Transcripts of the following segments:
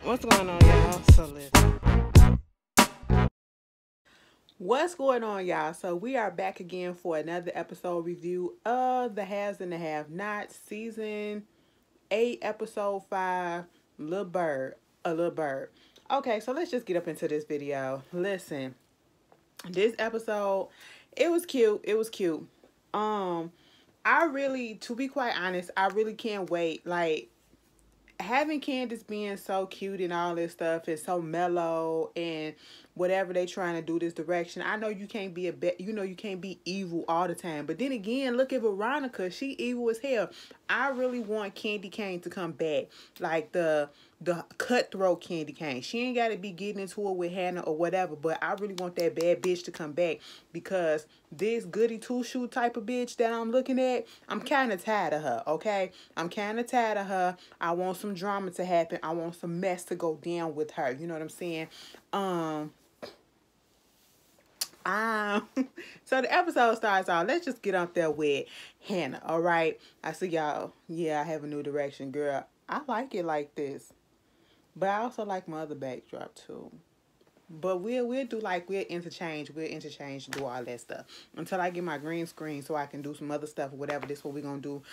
What's going on, y'all? So listen. What's going on, y'all? So we are back again for another episode review of The Haves and the Have-Nots, season 8, episode 5, Little Bird, a Little Bird. Okay, so let's just get up into this video. Listen, this episode, it was cute. It was cute. I really, to be quite honest, I really can't wait. Like, having Candace being so cute and all this stuff and so mellow and whatever they trying to do this direction. I know you can't be you can't be evil all the time. But then again, look at Veronica. She evil as hell. I really want Candy Cane to come back. Like the cutthroat Candy Cane. She ain't got to be getting into it with Hannah or whatever, but I really want that bad bitch to come back because this goody two-shoe type of bitch that I'm looking at, I'm kind of tired of her, okay? I'm kind of tired of her. I want some drama to happen. I want some mess to go down with her. You know what I'm saying? So the episode starts off. Let's just get up there with Hannah, all right? I see y'all. Yeah, I have a new direction, girl. I like it like this. But I also like my other backdrop too. But we'll interchange and do all that stuff until I get my green screen so I can do some other stuff or whatever. This is what we're gonna do,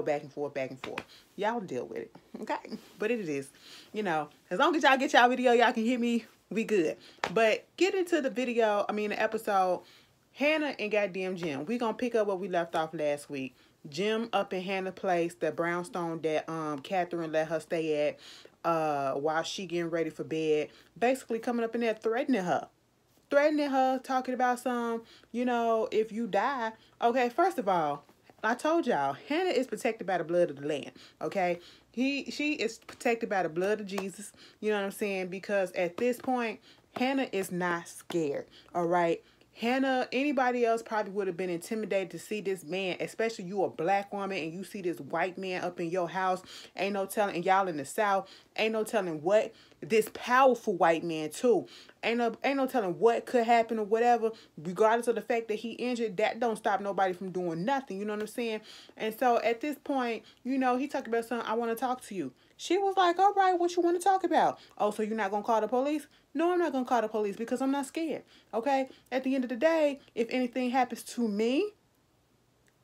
back and forth, back and forth. Y'all deal with it, okay? But it is, as long as y'all get y'all video, y'all can hear me, we good. But get into the episode. Hannah and goddamn Jim. We gonna pick up where we left off last week. Jim up in Hannah's place, the brownstone that Catherine let her stay at while she getting ready for bed. Basically coming up in there threatening her. Talking about if you die. Okay, first of all, I told y'all, Hannah is protected by the blood of the Lamb. Okay? She is protected by the blood of Jesus. You know what I'm saying? Because at this point, Hannah is not scared. All right? Hannah, anybody else probably would have been intimidated to see this man, especially you a black woman and you see this white man up in your house. Ain't no telling, and y'all in the South, ain't no telling what, this powerful white man too. Ain't no telling what could happen or whatever, regardless of the fact that he injured. That don't stop nobody from doing nothing, you know what I'm saying? And so at this point, he talked about something, I want to talk to you. She was like, all right, what you want to talk about? Oh, so you're not going to call the police? No, I'm not going to call the police because I'm not scared. Okay? At the end of the day, if anything happens to me,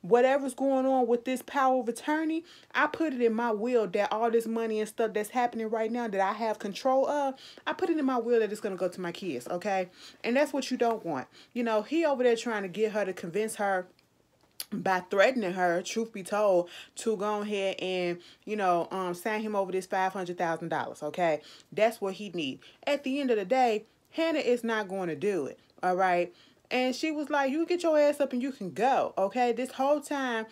whatever's going on with this power of attorney, I put it in my will that all this money and stuff that's happening right now that I have control of, I put it in my will that it's going to go to my kids. Okay? And that's what you don't want. He over there trying to get her to convince her by threatening her, truth be told, to go ahead and, sign him over this $500,000, okay? That's what he needs. At the end of the day, Hannah is not going to do it, all right? And she was like, you get your ass up and you can go, okay? This whole time,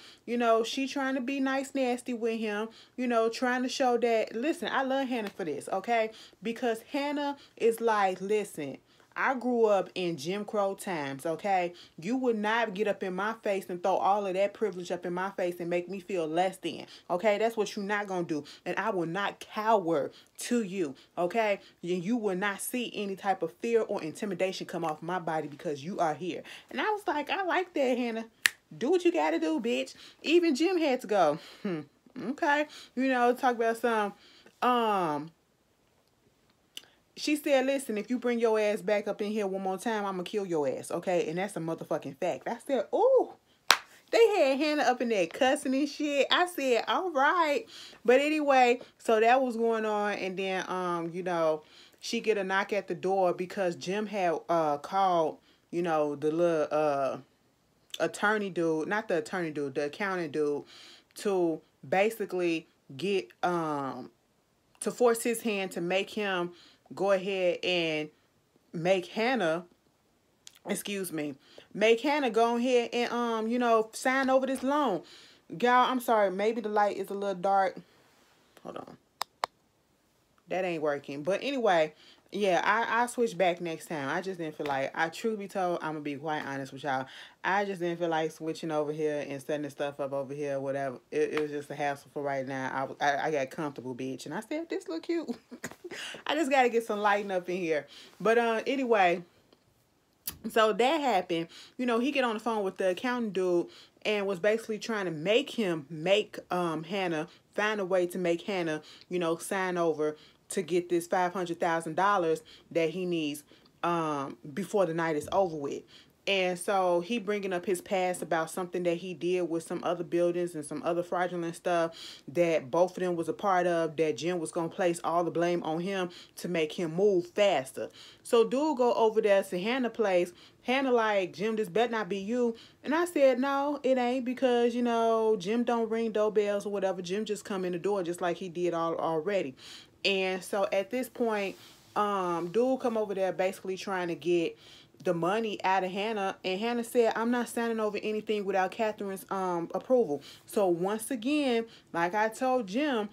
she trying to be nice, nasty with him, trying to show that, listen, I love Hannah for this, okay? Because Hannah is like, listen, I grew up in Jim Crow times, okay? You would not get up in my face and throw all of that privilege up in my face and make me feel less than, okay? That's what you're not going to do. And I will not cower to you, okay? You will not see any type of fear or intimidation come off my body because you are here. And I was like, I like that, Hannah. Do what you got to do, bitch. Even Jim had to go, okay? Talk about some, she said, listen, if you bring your ass back up in here one more time, I'm going to kill your ass, okay? And that's a motherfucking fact. I said, ooh, they had Hannah up in there cussing and shit. I said, all right. But anyway, so that was going on. And then, she get a knock at the door because Jim had called, the little attorney dude, not the attorney dude, the accountant dude, to basically get, to force his hand to make him go ahead and make Hannah go ahead and sign over this loan. Y'all, I'm sorry, maybe the light is a little dark. Hold on. That ain't working. But anyway, yeah, I switch back next time. I just didn't feel like, truth be told, I'm gonna be quite honest with y'all. I just didn't feel like switching over here and setting the stuff up over here, whatever. It was just a hassle for right now. I got comfortable, bitch. And I said, this look cute. I just got to get some lighting up in here. But anyway, so that happened. He get on the phone with the accountant dude and was basically trying to make him make Hannah, find a way to make Hannah, sign over to get this $500,000 that he needs before the night is over with. And so he bringing up his past about something that he did with some other buildings and some other fraudulent stuff that both of them was a part of, that Jim was going to place all the blame on him to make him move faster. So dude go over there to Hannah place. Hannah like, Jim, this better not be you. And I said, no, it ain't, because, you know, Jim don't ring doorbells or whatever. Jim just come in the door just like he did already. And so at this point, dude come over there basically trying to get the money out of Hannah, and Hannah said, I'm not signing over anything without Catherine's approval. So once again, like I told Jim,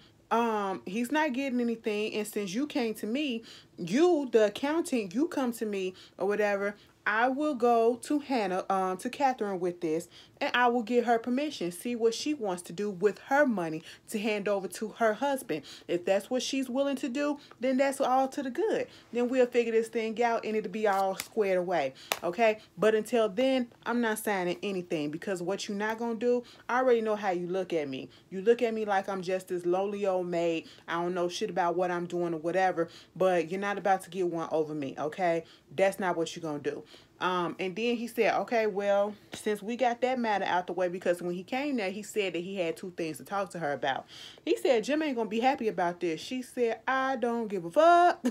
he's not getting anything, and since you came to me, you, the accountant, you come to me or whatever, I will go to Hannah, to Catherine with this, and I will get her permission, see what she wants to do with her money to hand over to her husband. If that's what she's willing to do, then that's all to the good. Then we'll figure this thing out and it'll be all squared away, okay? But until then, I'm not signing anything, because what you're not going to do, I already know how you look at me. You look at me like I'm just this lowly old maid. I don't know shit about what I'm doing or whatever, but you're not about to get one over me, okay? That's not what you're going to do. And then he said, okay, well, since we got that matter out the way, because when he came there, he said that he had two things to talk to her about. He said, Jim ain't gonna be happy about this. She said, I don't give a fuck.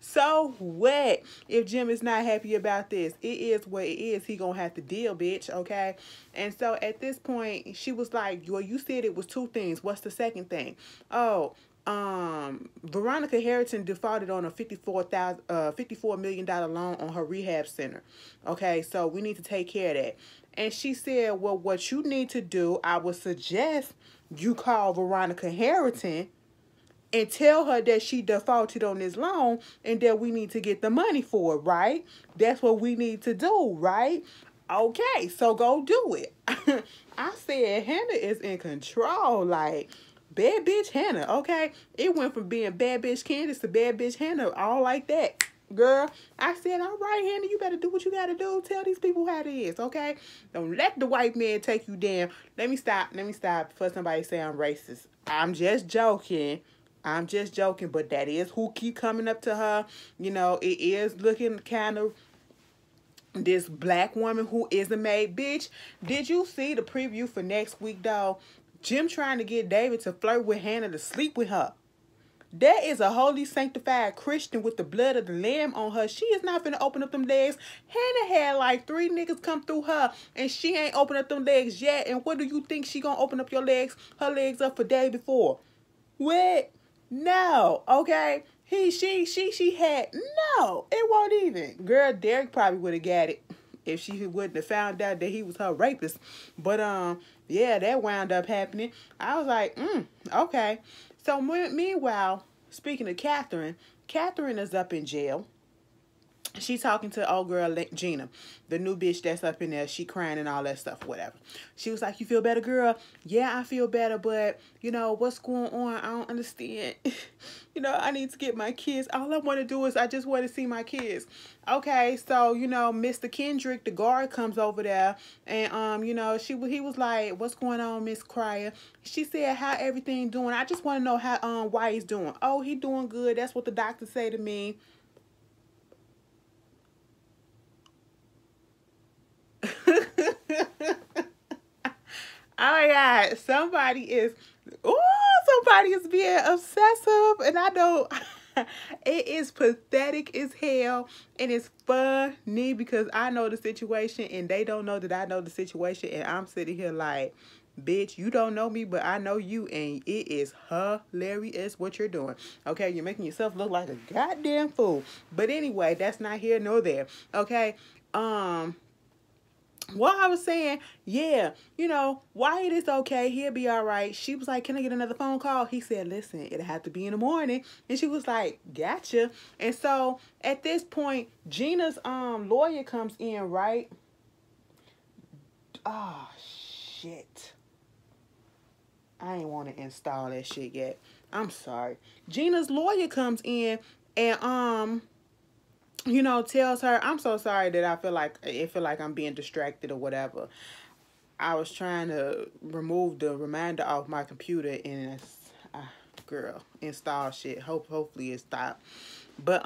So what if Jim is not happy about this? It is what it is. He gonna have to deal, bitch, okay? And so at this point, she was like, well, you said it was two things. What's the second thing? Oh, Veronica Harrington defaulted on a $54 million loan on her rehab center. Okay, so we need to take care of that. And she said, well, what you need to do, I would suggest you call Veronica Harrington and tell her that she defaulted on this loan and that we need to get the money for it, right? That's what we need to do, right? Okay, so go do it. I said, Hannah is in control, like, bad bitch Hannah, okay? It went from being bad bitch Candace to bad bitch Hannah, all like that. Girl, I said, all right, Hannah, you better do what you got to do. Tell these people how it is, okay? Don't let the white man take you down. Let me stop before somebody say I'm racist. I'm just joking. But that is who keep coming up to her. You know, it is looking kind of this black woman who is a maid. Bitch, did you see the preview for next week, though? Jim trying to get David to flirt with Hannah to sleep with her. That is a holy sanctified Christian with the blood of the lamb on her. She is not finna open up them legs. Hannah had like 3 niggas come through her and she ain't open up them legs yet. And what do you think she gonna open up her legs up for David for? What? No, okay? She had, no, it won't even. Girl, Derek probably would have got it if she wouldn't have found out that he was her rapist. But, yeah, that wound up happening. I was like, okay. So, meanwhile, speaking of Catherine, Catherine is up in jail. She talking to old girl Gina, the new bitch that's up in there. She crying and all that stuff, whatever. She was like, you feel better, girl? Yeah, I feel better, but, you know, what's going on? I don't understand. You know, I need to get my kids. All I want to do is I just want to see my kids. Okay, so, you know, Mr. Kendrick, the guard, comes over there. And, you know, he was like, what's going on, Miss Cryer? She said, how everything doing? I just want to know how why he's doing. Oh, he doing good. That's what the doctor say to me. Oh my God, somebody is being obsessive, and I don't. It is pathetic as hell, and it's funny because I know the situation, and they don't know that I know the situation, and I'm sitting here like, bitch, you don't know me, but I know you, and it is hilarious what you're doing. Okay, you're making yourself look like a goddamn fool. But anyway, that's not here nor there. Okay, well, I was saying, yeah, you know, Wyatt is okay. He'll be all right. She was like, can I get another phone call? He said, listen, it'll have to be in the morning. And she was like, gotcha. And so at this point, Gina's lawyer comes in, right? Oh, shit. I ain't want to install that shit yet. I'm sorry. Gina's lawyer comes in and, you know, tells her, I'm so sorry that I feel like I'm being distracted or whatever. I was trying to remove the reminder off my computer and girl, install shit. Hopefully it stopped. But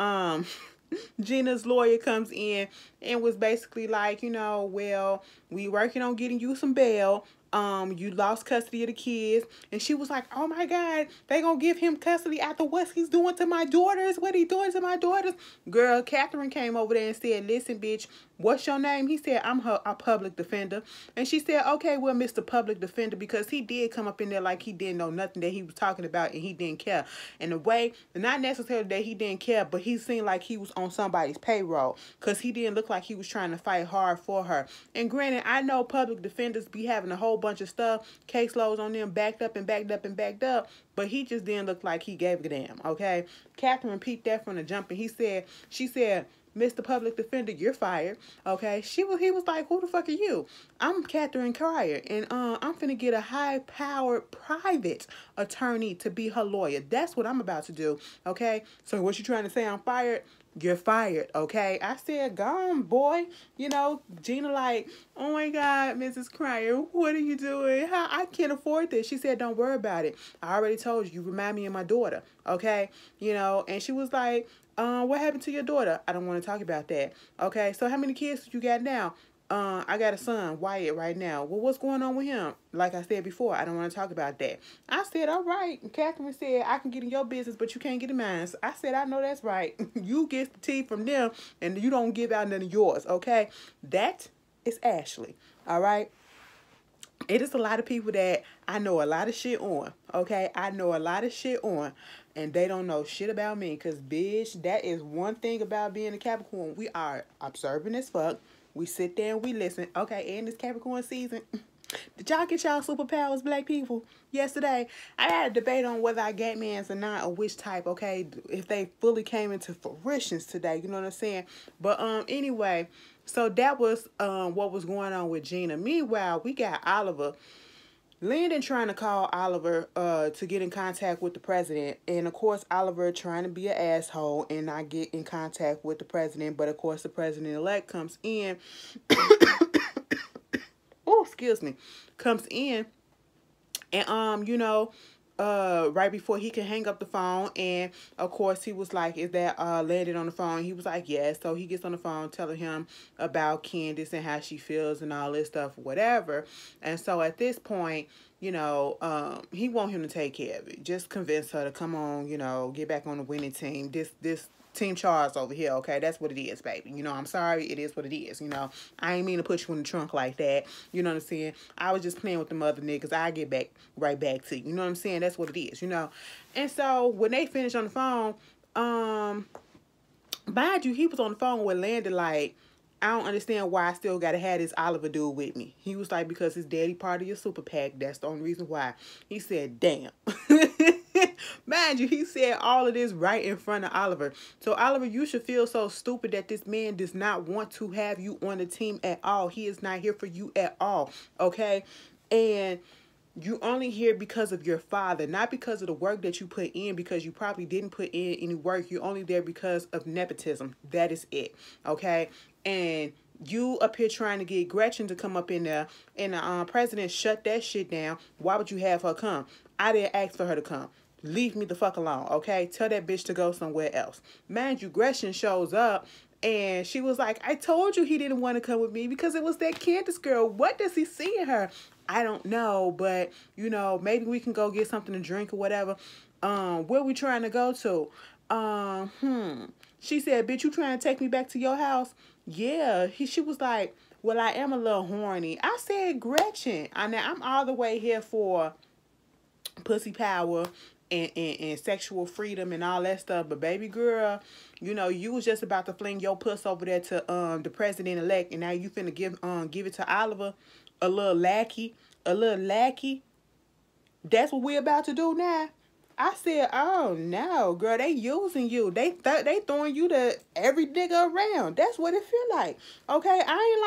Gina's lawyer comes in and was basically like, you know, well, we working on getting you some bail. You lost custody of the kids. And she was like, oh my God, they gonna give him custody after what he's doing to my daughters, what he doing to my daughters. Girl, Catherine came over there and said, listen, bitch, what's your name? He said, I'm a public defender. And she said, okay, well, Mr. Public Defender, because he did come up in there like he didn't know nothing that he was talking about and he didn't care. And the way, not necessarily that he didn't care, but he seemed like he was on somebody's payroll because he didn't look like he was trying to fight hard for her. And granted, I know public defenders be having a whole bunch of stuff, caseloads on them backed up and backed up and backed up, but he just didn't look like he gave a damn, okay? Catherine peeped that from the jump, and she said, Mr. Public Defender, you're fired. Okay. He was like, who the fuck are you? I'm Catherine Cryer, and I'm finna get a high-powered private attorney to be her lawyer. That's what I'm about to do. Okay. So what you trying to say? I'm fired? You're fired. Okay. I said, gone, boy. You know, Gina like, oh my God, Mrs. Cryer, what are you doing? I can't afford this. She said, don't worry about it. I already told you. You remind me of my daughter. Okay. You know, and she was like, what happened to your daughter? I don't want to talk about that. Okay, so how many kids do you got now? I got a son, Wyatt, right now. Well, what's going on with him? Like I said before, I don't want to talk about that. I said, all right. Catherine said, I can get in your business, but you can't get in mine. So I said, I know that's right. You get the tea from them, and you don't give out none of yours, okay? That is Ashley, all right? It is a lot of people that I know a lot of shit on, okay? I know a lot of shit on, and they don't know shit about me. Because, bitch, that is one thing about being a Capricorn. We are observant as fuck. We sit there and we listen. Okay, and this Capricorn season, did y'all get y'all superpowers, black people? Yesterday, I had a debate on whether I got mans or not, or which type, okay? If they fully came into fruition today, you know what I'm saying? But, anyway, so that was what was going on with Gina. Meanwhile, we got Oliver. Landon trying to call Oliver to get in contact with the president. And, of course, Oliver trying to be an asshole and not get in contact with the president. But, of course, the president-elect comes in. Oh, excuse me. Comes in. And, you know, right before he can hang up the phone, and of course he was like, is that Landon on the phone? He was like, yes. So he gets on the phone telling him about Candace and how she feels and all this stuff, whatever. And so at this point, you know, he want him to take care of it. Just convince her to come on, you know, get back on the winning team. This Team Charles over here, okay? That's what it is, baby. You know, I'm sorry. It is what it is, you know. I ain't mean to put you in the trunk like that. You know what I'm saying? I was just playing with the mother niggas. I get back right back to you. You know what I'm saying? That's what it is, you know. And so, when they finished on the phone, mind you, he was on the phone with Landon like, I don't understand why I still gotta have this Oliver dude with me. He was like, because his daddy part of your super PAC. That's the only reason why. He said, damn. Mind you, he said all of this right in front of Oliver. So, Oliver, you should feel so stupid that this man does not want to have you on the team at all. He is not here for you at all, okay? And you only here because of your father, not because of the work that you put in, because you probably didn't put in any work. You're only there because of nepotism. That is it, okay? And you up here trying to get Gretchen to come up in there, and the president shut that shit down. Why would you have her come? I didn't ask for her to come. Leave me the fuck alone, okay? Tell that bitch to go somewhere else. Mind you, Gretchen shows up, and she was like, I told you he didn't want to come with me because it was that Candace girl. What does he see in her? I don't know, but, you know, maybe we can go get something to drink or whatever. Where we trying to go to? She said, bitch, you trying to take me back to your house? Yeah. She was like, well, I am a little horny. I said, Gretchen. I'm all the way here for pussy power and sexual freedom and all that stuff, but baby girl, you know, you was just about to fling your puss over there to the president-elect, and now you finna give it to Oliver, a little lackey. That's what we're about to do now. I said, oh no, girl, they using you. They throwing you to every nigga around. That's what it feel like. Okay, I ain't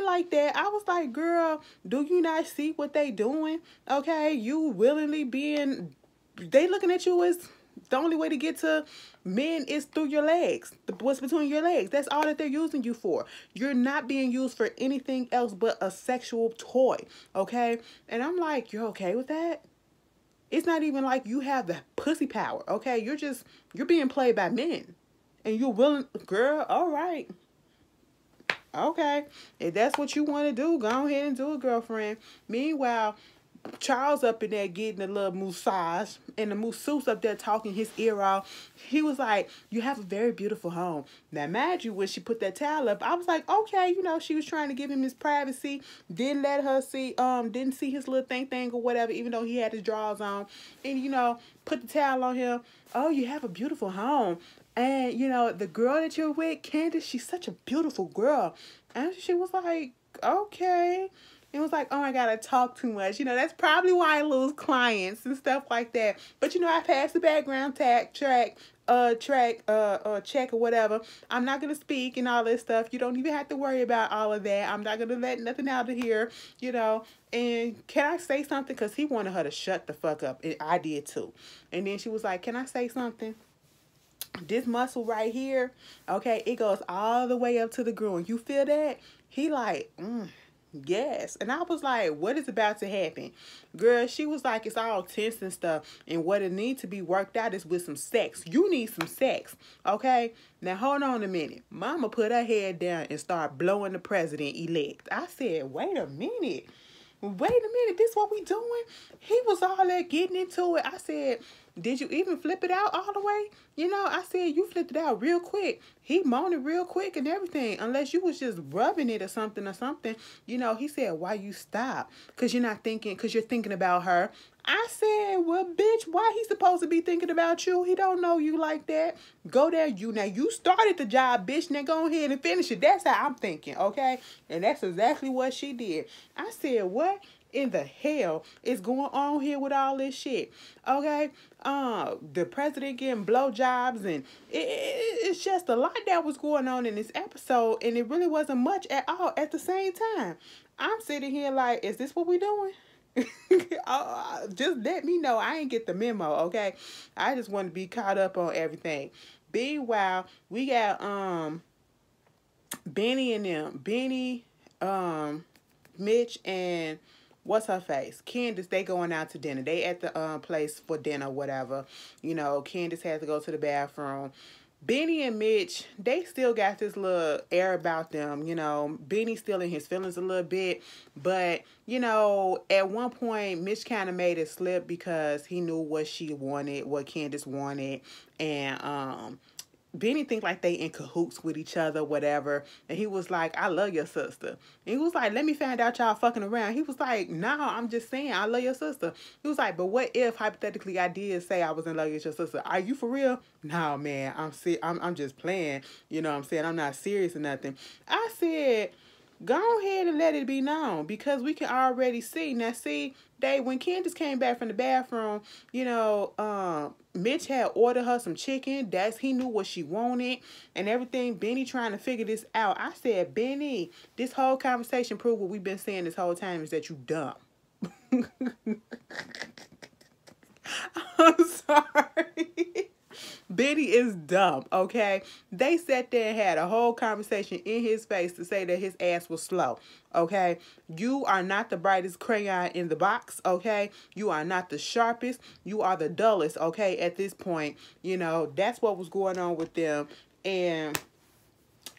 like that. I was like, girl, do you not see what they doing? Okay, you willingly being, they looking at you as the only way to get to men is through your legs. What's between your legs. That's all that they're using you for. You're not being used for anything else but a sexual toy. Okay? And I'm like, you're okay with that? It's not even like you have the pussy power, okay? You're being played by men. And you're willing, girl, all right. Okay. If that's what you want to do, go ahead and do it, girlfriend. Meanwhile, Charles up in there getting a little massage, and the masseuse up there talking his ear off. He was like, "You have a very beautiful home." Now, mind you, when she put that towel up, I was like, "Okay, she was trying to give him his privacy. Didn't let her see, didn't see his little thing or whatever, even though he had his drawers on, and put the towel on him. Oh, you have a beautiful home." And, the girl that you're with, Candace, she's such a beautiful girl. And she was like, okay. It was like, oh, I gotta talk too much. That's probably why I lose clients and stuff like that. But, I passed the background check or whatever. I'm not gonna speak and all this stuff. You don't even have to worry about all of that. I'm not gonna let nothing out of here, And can I say something? Because he wanted her to shut the fuck up. And I did too. And then she was like, can I say something? This muscle right here, okay, it goes all the way up to the groin. You feel that? He like, yes. And I was like, what is about to happen? Girl, she was like, it's all tense and stuff. And what it needs to be worked out is with some sex. You need some sex, okay? Now, hold on a minute. Mama put her head down and started blowing the president-elect. I said, wait a minute. This what we doing? He was all there getting into it. I said, did you even flip it out all the way? I said, you flipped it out real quick. He moaned real quick and everything. Unless you was just rubbing it or something. He said, why you stop? Because you're thinking about her. I said, well, bitch, why he supposed to be thinking about you? He don't know you like that. Go there, Now, you started the job, bitch. Now, go ahead and finish it. That's how I'm thinking, okay? And that's exactly what she did. I said, what in the hell is going on here with all this shit? Okay? The president getting blowjobs, and it's just a lot that was going on in this episode, and it really wasn't much at all at the same time. I'm sitting here like, is this what we doing? Just let me know. I ain't get the memo, okay? I just want to be caught up on everything. Meanwhile, we got Benny and them. Benny, Mitch, and what's her face? Candace, they going out to dinner. They at the place for dinner, whatever. Candace has to go to the bathroom. Benny and Mitch, they still got this little air about them, Benny's still in his feelings a little bit, but, at one point, Mitch kind of made it slip because he knew what she wanted, what Candace wanted, and, Benny think like they in cahoots with each other, whatever. And he was like, I love your sister. And he was like, let me find out y'all fucking around. He was like, nah, I'm just saying, I love your sister. He was like, but what if, hypothetically, I did say I was in love with your sister? Are you for real? No, man, I'm just playing. You know what I'm saying? I'm not serious or nothing. I said, go ahead and let it be known, because we can already see. Now, see, when Candace came back from the bathroom, Mitch had ordered her some chicken. He knew what she wanted and everything. Benny trying to figure this out. I said, Benny, this whole conversation proved what we've been saying this whole time, is that you dumb. I'm sorry. Benny is dumb, okay? They sat there and had a whole conversation in his face to say that his ass was slow, okay? You are not the brightest crayon in the box, okay? You are not the sharpest. You are the dullest, okay, at this point. That's what was going on with them. And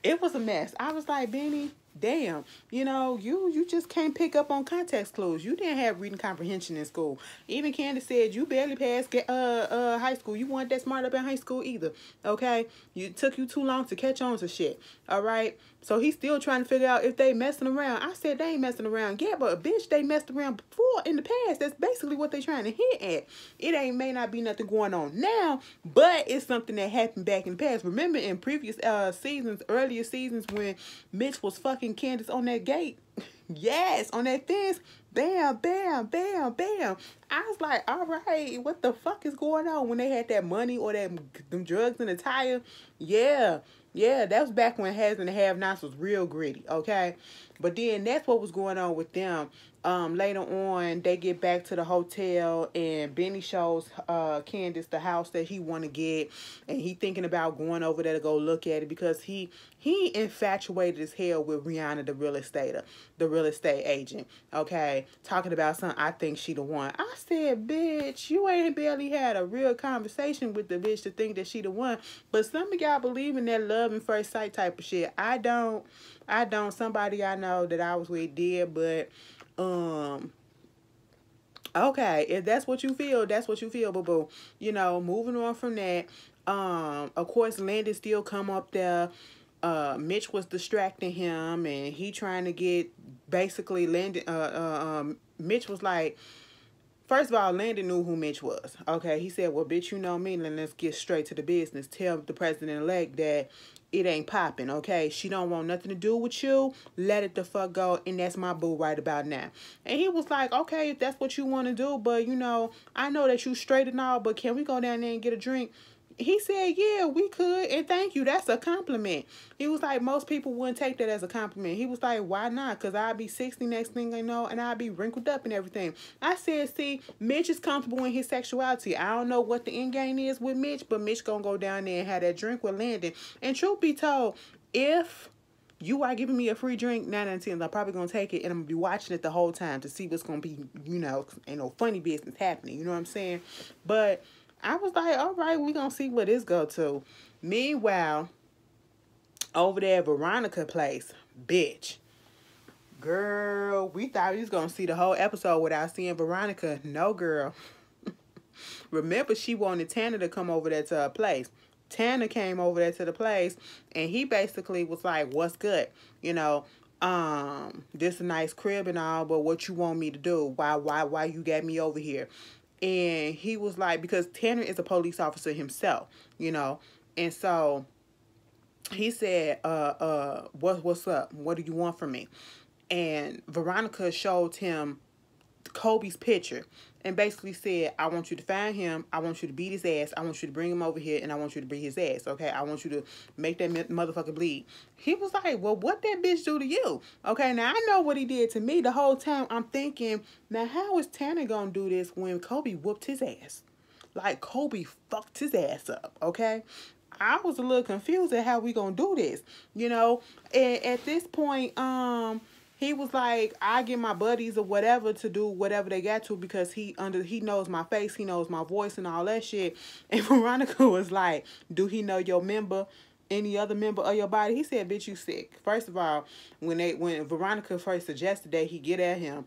it was a mess. I was like, Benny, damn, you just can't pick up on context clues. You didn't have reading comprehension in school. Even Candace said you barely passed high school. You weren't that smart up in high school either, okay? It took you too long to catch on to shit, all right? So he's still trying to figure out if they messing around. I said they ain't messing around. Yeah, but bitch, they messed around before in the past. That's basically what they trying to hit at. It may not be nothing going on now, but it's something that happened back in the past. Remember in previous earlier seasons when Mitch was fucking Candace on that gate? Yes, on that fence. Bam, bam, bam, bam. I was like, all right, what the fuck is going on? When they had that money or them drugs in the tire? Yeah, that was back when Has and the Have-Nots was real gritty, okay? But then that's what was going on with them. Later on, they get back to the hotel, and Benny shows Candace the house that he want to get, and he thinking about going over there to go look at it because he infatuated as hell with Rihanna, the real estate agent, okay? okay, talking about something, I think she the one. I said, bitch, you ain't barely had a real conversation with the bitch to think that she the one. But some of y'all believe in that love and first sight type of shit. I don't. Somebody I know that I was with did, but okay, if that's what you feel, that's what you feel, boo boo. You know, moving on from that. Of course, Landon still come up there. Mitch was distracting him, and he trying to get basically Landon. Mitch was like, first of all, Landon knew who Mitch was. Okay, he said, "Well, bitch, you know me. Then let's get straight to the business. Tell the president-elect that it ain't popping. Okay, she don't want nothing to do with you. Let it the fuck go. And that's my boo right about now." And he was like, "Okay, if that's what you want to do, but you know, I know that you straight and all, but can we go down there and get a drink?" He said, "Yeah, we could, and thank you. That's a compliment." He was like, most people wouldn't take that as a compliment. He was like, why not? Because I'll be 60 next thing I know, and I'll be wrinkled up and everything. I said, see, Mitch is comfortable in his sexuality. I don't know what the end game is with Mitch, but Mitch gonna go down there and have that drink with Landon. And truth be told, if you are giving me a free drink, 9 out of 10, I'm probably going to take it, and I'm going to be watching it the whole time to see what's going to be, you know, ain't no funny business happening. You know what I'm saying? But I was like, all right, we going to see where this go to. Meanwhile, over there at Veronica place, bitch. Girl, we thought we was going to see the whole episode without seeing Veronica. No, girl. Remember, she wanted Tanner to come over there to her place. Tanner came over there to the place, and he basically was like, what's good? You know, this a nice crib and all, but what you want me to do? Why you got me over here? And he was like, because Tanner is a police officer himself, you know, and so he said, what's up? What do you want from me? And Veronica showed him Kobe's picture and basically said, I want you to find him, I want you to beat his ass, I want you to bring him over here, and I want you to beat his ass, okay? I want you to make that motherfucker bleed. He was like, well, what that bitch do to you? Okay, now I know what he did to me. The whole time I'm thinking, now how is Tanner gonna do this when Kobe whooped his ass? Like, Kobe fucked his ass up, okay? I was a little confused at how we gonna do this, you know? And at this point, he was like, I get my buddies or whatever to do whatever they got to because he knows my face, he knows my voice and all that shit. And Veronica was like, do he know your member, any other member of your body? He said, bitch, you sick. First of all, when Veronica first suggested that he get at him,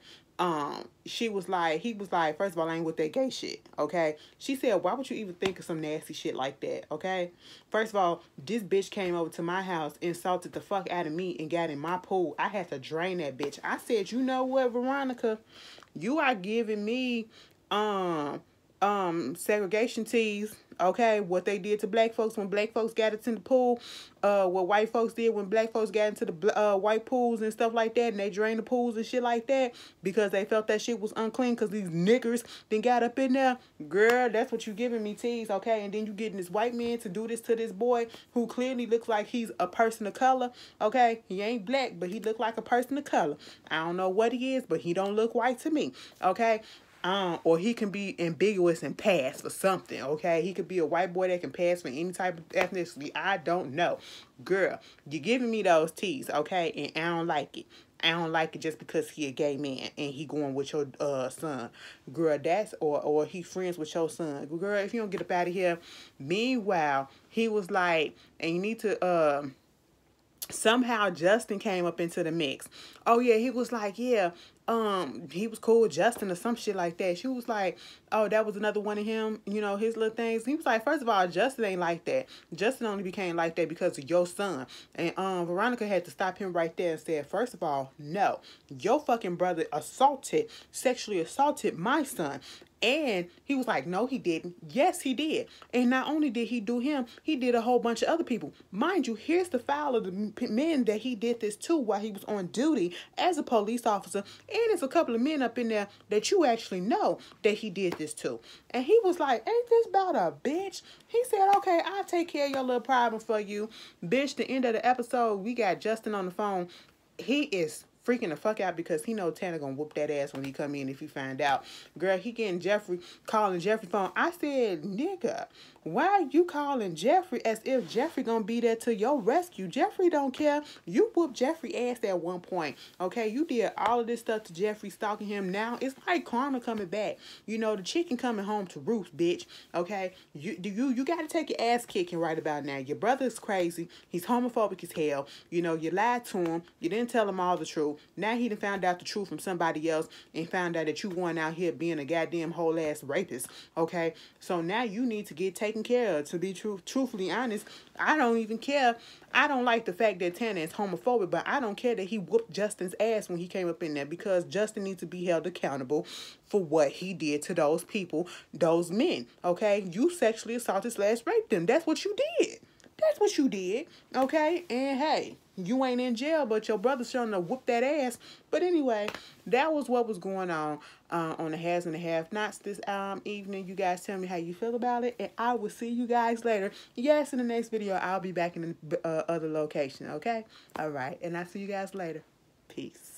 he was like, first of all, I ain't with that gay shit, okay? She said, why would you even think of some nasty shit like that, okay? First of all, this bitch came over to my house, insulted the fuck out of me, and got in my pool. I had to drain that bitch. I said, you know what, Veronica? You are giving me, segregation teas, okay? What they did to black folks when black folks got into the pool, what white folks did when black folks got into the white pools and stuff like that, and they drained the pools and shit like that because they felt that shit was unclean because these niggers then got up in there. Girl, that's what you giving me teas, okay? And then you getting this white man to do this to this boy who clearly looks like he's a person of color, okay? He ain't black, but he look like a person of color. I don't know what he is, but he don't look white to me, okay? Or he can be ambiguous and pass for something, okay? He could be a white boy that can pass for any type of ethnicity. I don't know. Girl, you're giving me those teas, okay? And I don't like it. I don't like it just because he a gay man and he going with your son. Girl, that's, or he friends with your son. Girl, if you don't get up out of here. Meanwhile, he was like, and you need to, somehow Justin came up into the mix. Oh yeah, he was like, yeah, he was cool with Justin or some shit like that. She was like, oh, that was another one of him, you know, his little things. He was like, first of all, Justin ain't like that. Justin only became like that because of your son. And Veronica had to stop him right there and said, first of all, no, your fucking brother sexually assaulted my son. And he was like, no, he didn't. Yes, he did. And not only did he do him, he did a whole bunch of other people. Mind you, here's the file of the men that he did this to while he was on duty as a police officer. And there's a couple of men up in there that you actually know that he did this to. And he was like, ain't this about a bitch? He said, okay, I'll take care of your little problem for you. Bitch, the end of the episode, we got Justin on the phone. He is freaking the fuck out because he know Tanner gonna whoop that ass when he come in if he find out. Girl, he getting calling Jeffrey phone. I said, nigga, Why are you calling Jeffrey as if Jeffrey gonna be there to your rescue? Jeffrey don't care. You whooped Jeffrey ass at one point. Okay, you did all of this stuff to Jeffrey, stalking him. Now it's like karma coming back. You know, the chicken coming home to roost, bitch. Okay, you got to take your ass kicking right about now. Your brother is crazy. He's homophobic as hell. You know, you lied to him. You didn't tell him all the truth. Now he done found out the truth from somebody else and found out that you going out here being a goddamn whole ass rapist. Okay, so now you need to get taken care of. To be truthfully honest, I don't even care. I don't like the fact that Tanner is homophobic, but I don't care that he whooped Justin's ass when he came up in there, because Justin needs to be held accountable for what he did to those people, those men. Okay, you sexually assaulted / raped them. That's what you did. That's what you did. Okay, and hey, you ain't in jail, but your brother's trying to whoop that ass. But anyway, that was what was going on the Has and the Have-Nots this evening. You guys tell me how you feel about it, and I will see you guys later. Yes, in the next video, I'll be back in the other location, okay? All right, and I'll see you guys later. Peace.